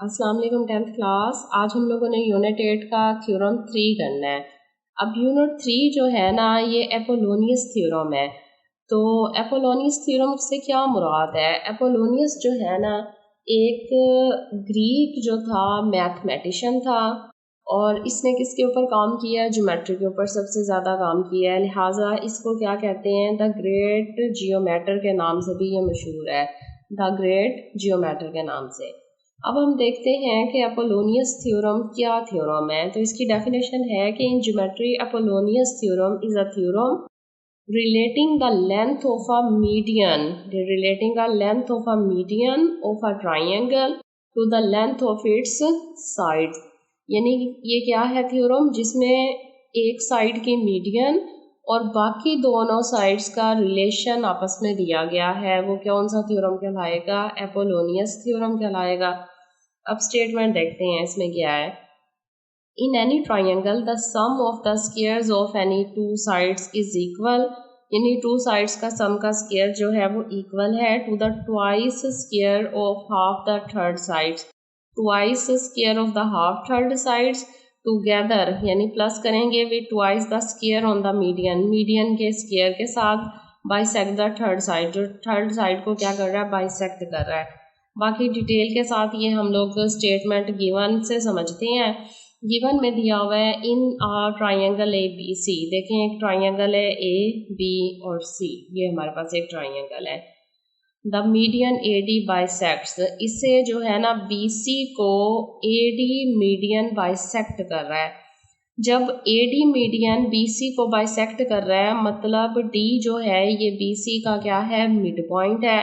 अस्सलाम वालेकुम 10th class. आज हम लोगों ने यूनिट 8 का थ्योरम 3 करना है। अब यूनिट 3 जो है ना, ये एपोलोनियस थ्योरम है। तो एपोलोनियस थ्योरम से क्या मुराद है? एपोलोनियस जो है ना, एक ग्रीक जो था, मैथमेटिशियन था, और इसने किसके ऊपर काम किया है? ज्योमेट्री के ऊपर सबसे ज़्यादा काम किया है। लिहाजा इसको क्या कहते हैं? द ग्रेट जियोमेटर के नाम से भी ये मशहूर है, द ग्रेट जियोमेटर के नाम से। अब हम देखते हैं कि अपोलोनियस थ्योरम क्या थ्योरम है। तो इसकी डेफिनेशन है कि in geometry Apollonius theorem is a theorem relating the length of a median relating the length of a median of a triangle to the length of its sides। यानी ये क्या है थ्योरम जिसमें एक साइड की median और बाकी दोनों साइड्स का रिलेशन आपस में दिया गया है। वो कौन सा थ्योरम कहलाएगा? एपोलोनियस थ्योरम कहलाएगा। अब स्टेटमेंट देखते हैं इसमें क्या है। In any triangle, the sum of the squares of any two sides is equal। यानी टू साइड्स का सम का स्क्वायर जो है वो इक्वल है to the twice square of half the third sides. Twice square of the half third sides together, यानी plus करेंगे with twice the square on the median, median के square के साथ बाइसेक्ट द थर्ड साइड, जो third side को क्या कर रहा है? बाइसेक्ट कर रहा है। बाकी डिटेल के साथ ये हम लोग स्टेटमेंट गिवन से समझते हैं। गिवन में दिया हुआ है in triangle A B C. देखें, एक ट्राइंगल है ए बी और सी, ये हमारे पास एक ट्राइंगल है। The median A D bisects, इससे जो है ना बी सी को ए डी मीडियन बाइसेक्ट कर रहा है। जब A D median B C को बाइसेक्ट कर रहा है, मतलब डी जो है ये बी सी का क्या है? मिड पॉइंट है,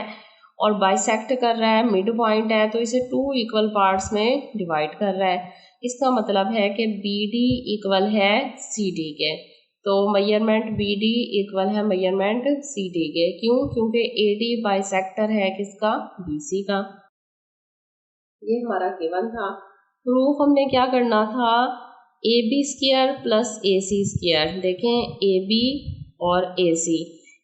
और बाइसेक्ट कर रहा है, मिड पॉइंट है, तो इसे टू इक्वल पार्ट्स में डिवाइड कर रहा है। इसका मतलब है कि बी डी इक्वल है सी डी के। तो मेजरमेंट बी डी इक्वल है मेजरमेंट सी डी के। क्यों? क्योंकि ए डी बाइसेक्टर है किसका? बी सी का। ये हमारा गिवन था। प्रूफ हमने क्या करना था? A B square plus A C square. देखें, ए बी और ए सी,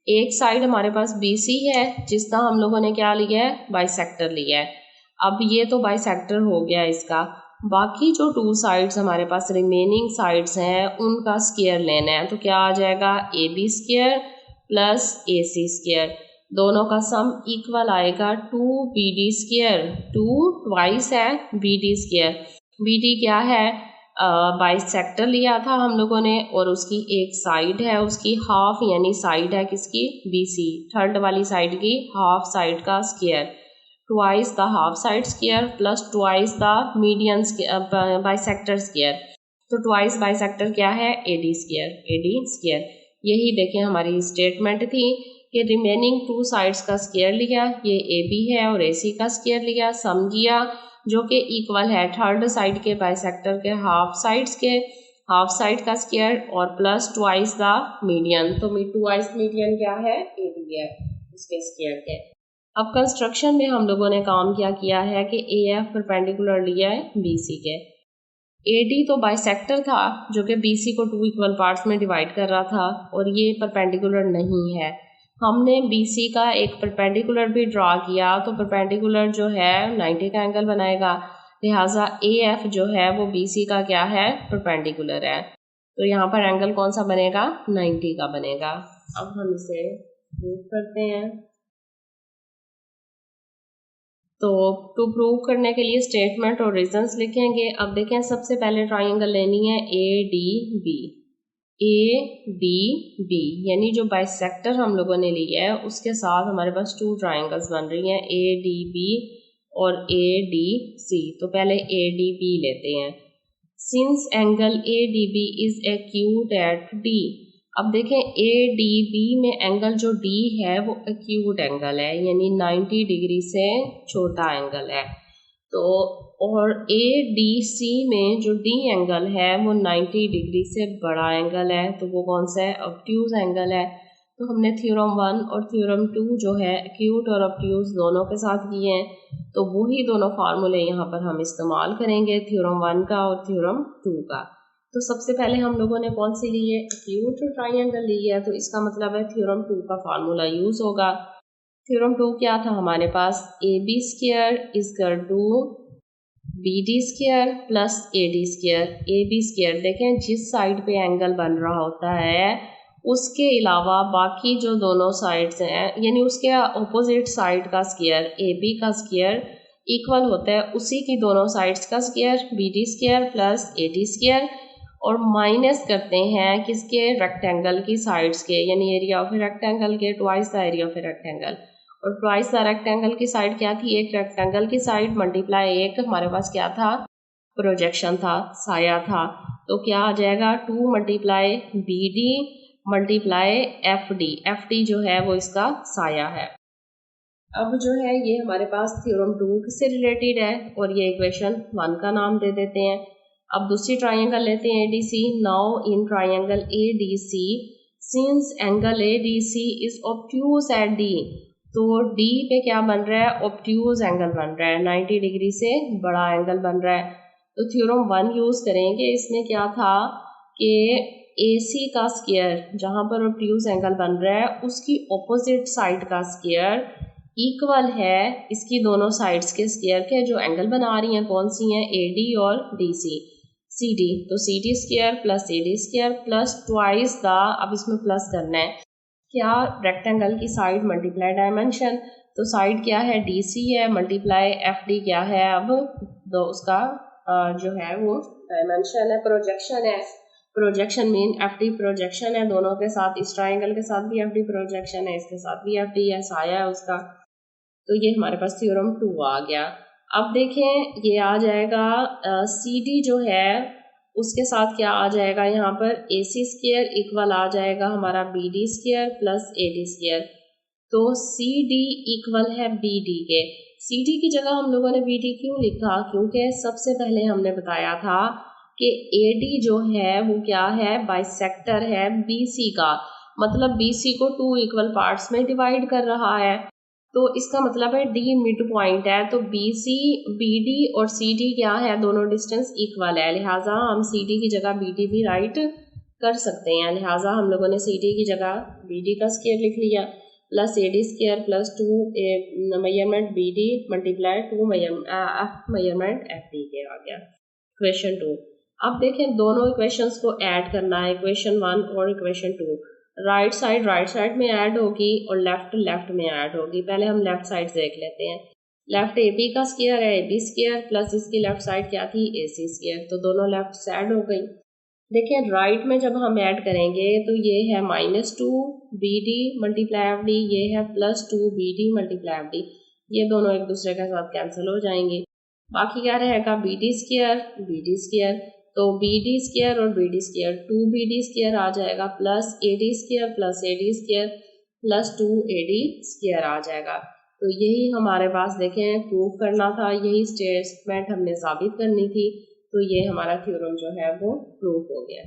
एक साइड हमारे पास बी सी है जिसका हम लोगों ने क्या लिया है? बाइसेक्टर लिया है। अब ये तो बाइसेक्टर हो गया इसका। बाकी जो टू साइड्स हमारे पास रिमेनिंग साइड्स हैं उनका स्क्वायर लेना है। तो क्या आ जाएगा? A B square plus A C square, दोनों का सम इक्वल आएगा to B D square. Two twice है B D square. B D क्या है? बाइसेक्टर लिया था हम लोगों ने, और उसकी एक साइड है, उसकी हाफ, यानी साइड है किसकी? बी सी, थर्ड वाली साइड की हाफ साइड का square. Twice the half side square plus twice the median bisector square. तो ट्वाइस बाइसेक्टर क्या है? A D square, A D square. यही देखें हमारी स्टेटमेंट थी कि रिमेनिंग टू साइड्स का स्क्वायर लिया, ये ए बी है, और ए सी का स्क्वायर लिया, सम किया जो कि इक्वल है थर्ड साइड के बाइसेक्टर के हाफ साइड्स के, हाफ साइड का स्क्वायर, और प्लस ट्वाइस द मीडियन। तो ट्वाइस मीडियन क्या है? ए डी है इसके स्क्वायर के। अब कंस्ट्रक्शन में हम लोगों ने काम क्या किया है कि ए एफ परपेंडिकुलर लिया है बी सी के। ए डी तो बाइसेक्टर था जो कि बी सी को टू इक्वल पार्ट्स में डिवाइड कर रहा था, और ये परपेंडिकुलर नहीं है। हमने बी सी का एक परपेंडिकुलर भी ड्रा किया, तो परपेंडिकुलर जो है 90 का एंगल बनाएगा। लिहाजा ए एफ जो है वो बी सी का क्या है? परपेंडिकुलर है। तो यहाँ पर एंगल कौन सा बनेगा? 90 का बनेगा। अब हम इसे प्रूव करते हैं। तो टू प्रूव करने के लिए स्टेटमेंट और रीजंस लिखेंगे। अब देखें, सबसे पहले ट्राइंगल लेनी है A D B. A D B यानी जो बाइसेक्टर हम लोगों ने लिया है उसके साथ हमारे पास टू ट्राइंगल्स बन रही हैं, ए डी बी और ए डी सी। तो पहले ए डी बी लेते हैं। Since angle A D B is acute at D. अब देखें, ए डी बी में एंगल जो डी है वो एक्यूट एंगल है, यानी 90 डिग्री से छोटा एंगल है। तो और ए डी सी में जो डी एंगल है वो 90 डिग्री से बड़ा एंगल है, तो वो कौन सा है? ऑब्ट्यूज एंगल है। तो हमने थ्योरम 1 और थ्योरम 2 जो है एक्यूट और ऑब्ट्यूज दोनों के साथ किए हैं, तो वही दोनों फार्मूले यहाँ पर हम इस्तेमाल करेंगे, थ्योरम 1 का और थ्योरम 2 का। तो सबसे पहले हम लोगों ने कौन सी ली है? एक्यूट ट्राइंगल ली है, तो इसका मतलब है थ्योरम 2 का फार्मूला यूज होगा। थ्योरम 2 क्या था हमारे पास? A B square is equal to B D square plus A D square, A B square. देखें जिस साइड पे एंगल बन रहा होता है उसके अलावा बाकी जो दोनों साइड्स हैं यानी उसके अपोजिट साइड का स्क्वायर ए बी का स्क्वायर इक्वल होता है उसी की दोनों साइड्स का square B D square plus A D square, और माइनस करते हैं किसके, रेक्टेंगल की साइड्स के, यानी एरिया ऑफ रेक्टेंगल के twice the area of rectangle. और ट्वाइस द रेक्टेंगल की साइड क्या थी, एक रेक्टेंगल की साइड मल्टीप्लाई एक हमारे पास क्या था, प्रोजेक्शन था, साया था। तो क्या आ जाएगा 2 multiply B D multiply F D जो है वो इसका साया है। अब जो है ये हमारे पास थ्योरम 2 से रिलेटेड है और ये इक्वेशन 1 का नाम दे देते हैं। अब दूसरी ट्राइंगल लेते हैं ADC। Now in triangle ADC since angle ADC is obtuse at D, तो D पे क्या बन रहा है, ऑब्ट्यूज एंगल बन रहा है, 90 डिग्री से बड़ा एंगल बन रहा है। तो थ्योरम 1 यूज करेंगे। इसमें क्या था कि AC का स्क्वायर जहाँ पर ऑब्ट्यूज एंगल बन रहा है उसकी ऑपोजिट साइड का स्क्वायर इक्वल है इसकी दोनों साइड्स के स्क्वायर के, जो एंगल बना रही हैं कौन सी हैं, AD और DC CD। तो CD square plus AD square plus twice the, अब इसमें प्लस करना है क्या, रेक्टेंगल की साइड मल्टीप्लाई डायमेंशन, तो साइड क्या है DC है मल्टीप्लाई FD क्या है, अब तो उसका जो है वो डायमेंशन है, प्रोजेक्शन है। प्रोजेक्शन मीन FD प्रोजेक्शन है, दोनों के साथ, इस ट्राइंगल के साथ भी FD प्रोजेक्शन है, इसके साथ भी FD है, साया है उसका। तो ये हमारे पास थ्योरम 2 आ गया। अब देखें ये आ जाएगा CD जो है उसके साथ क्या आ जाएगा, यहाँ पर AC स्क्वायर इक्वल आ जाएगा हमारा BD square plus AD square. तो CD इक्वल है BD के। CD की जगह हम लोगों ने BD क्यों लिखा, क्योंकि सबसे पहले हमने बताया था कि AD जो है वो क्या है, बाइसेक्टर है BC का, मतलब BC को 2 इक्वल पार्ट्स में डिवाइड कर रहा है। तो इसका मतलब है D मिड पॉइंट है, तो BC BD और CD क्या है, दोनों डिस्टेंस इक्वल है, लिहाजा हम CD की जगह BD भी राइट कर सकते हैं। लिहाजा हम लोगों ने CD की जगह BD का स्क्वायर लिख लिया plus AD square plus 2 measurement BD multiply 2 measurement FD के आ गया इक्वेशन 2। अब देखें दोनों इक्वेशंस को ऐड करना है, इक्वेशन 1 और इक्वेशन 2। राइट साइड में ऐड होगी और लेफ्ट में ऐड होगी। पहले हम लेफ्ट साइड देख लेते हैं। लेफ्ट AB का स्क्वायर है AB स्क्वायर प्लस इसकी लेफ्ट साइड क्या थी, AC स्क्वायर, तो दोनों लेफ्ट से ऐड हो गई। देखिए राइट में जब हम ऐड करेंगे तो ये है -2 BD मल्टीप्लाई FD, ये है +2 BD मल्टीप्लाई FD, ये दोनों एक दूसरे के साथ कैंसिल हो जाएंगे। बाकी क्या रहेगा, BD स्क्वायर, तो BD स्क्वायर और BD स्क्वायर 2BD स्क्वायर आ जाएगा plus AD square plus AD square plus 2AD square आ जाएगा। तो यही हमारे पास देखें प्रूव करना था, यही स्टेटमेंट हमने साबित करनी थी। तो ये हमारा थ्योरम जो है वो प्रूव हो गया।